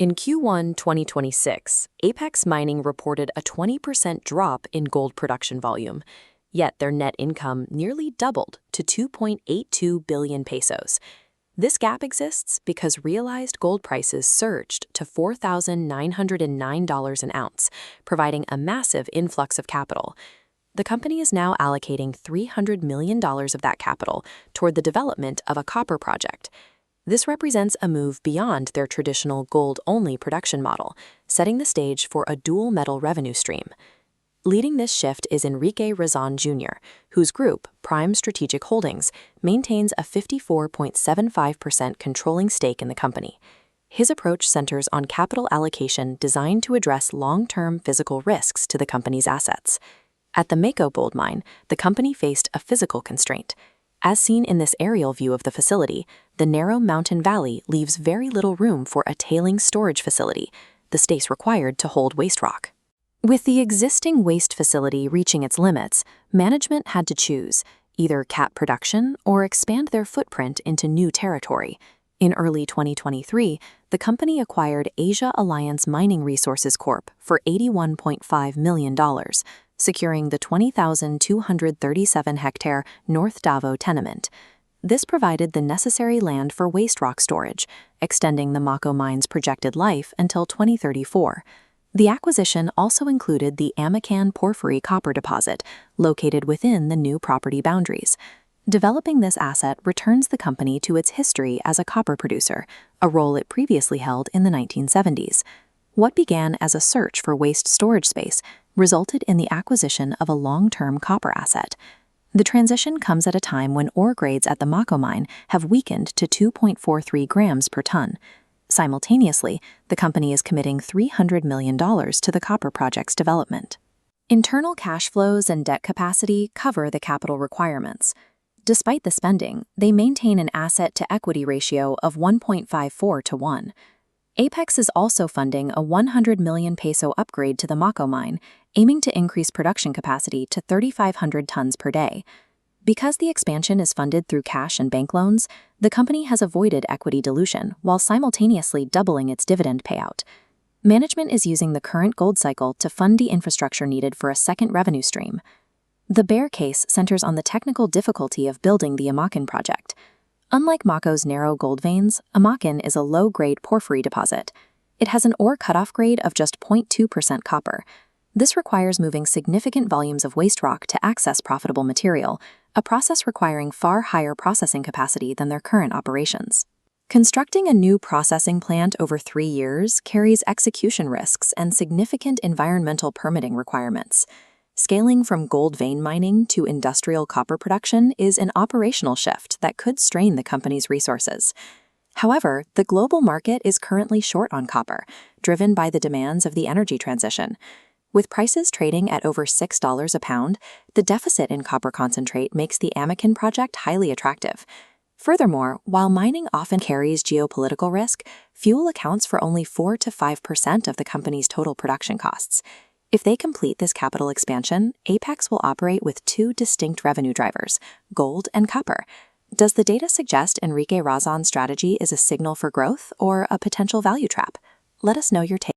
In Q1 2026, Apex Mining reported a 20% drop in gold production volume, yet their net income nearly doubled to 2.82 billion pesos. This gap exists because realized gold prices surged to $4,909 an ounce, providing a massive influx of capital. The company is now allocating $300 million of that capital toward the development of a copper project. This represents a move beyond their traditional gold-only production model, setting the stage for a dual-metal revenue stream. Leading this shift is Enrique Razon Jr., whose group, Prime Strategic Holdings, maintains a 54.75% controlling stake in the company. His approach centers on capital allocation designed to address long-term physical risks to the company's assets. At the Mako gold mine, the company faced a physical constraint. As seen in this aerial view of the facility, the narrow mountain valley leaves very little room for a tailings storage facility, the space required to hold waste rock. With the existing waste facility reaching its limits, management had to choose, either cap production or expand their footprint into new territory. In early 2023, the company acquired Asia Alliance Mining Resources Corp. For $81.5 million, securing the 20,237-hectare North Davao tenement. This provided the necessary land for waste rock storage, extending the Mako mine's projected life until 2034. The acquisition also included the Amacan porphyry copper deposit, located within the new property boundaries. Developing this asset returns the company to its history as a copper producer, a role it previously held in the 1970s. What began as a search for waste storage space resulted in the acquisition of a long-term copper asset. The transition comes at a time when ore grades at the Mako mine have weakened to 2.43 grams per ton. Simultaneously, the company is committing $300 million to the copper project's development. Internal cash flows and debt capacity cover the capital requirements. Despite the spending, they maintain an asset-to-equity ratio of 1.54 to 1. Apex is also funding a 100 million peso upgrade to the Mako mine, aiming to increase production capacity to 3,500 tons per day. Because the expansion is funded through cash and bank loans, the company has avoided equity dilution while simultaneously doubling its dividend payout. Management is using the current gold cycle to fund the infrastructure needed for a second revenue stream. The bear case centers on the technical difficulty of building the Amacan project. Unlike Mako's narrow gold veins, Amacan is a low-grade porphyry deposit. It has an ore cutoff grade of just 0.2% copper. This requires moving significant volumes of waste rock to access profitable material, a process requiring far higher processing capacity than their current operations. Constructing a new processing plant over 3 years carries execution risks and significant environmental permitting requirements. Scaling from gold vein mining to industrial copper production is an operational shift that could strain the company's resources. However, the global market is currently short on copper, driven by the demands of the energy transition. With prices trading at over $6 a pound, the deficit in copper concentrate makes the Amacan project highly attractive. Furthermore, while mining often carries geopolitical risk, fuel accounts for only 4 to 5% of the company's total production costs. If they complete this capital expansion, Apex will operate with 2 distinct revenue drivers, gold and copper. Does the data suggest Enrique Razon's strategy is a signal for growth or a potential value trap? Let us know your take.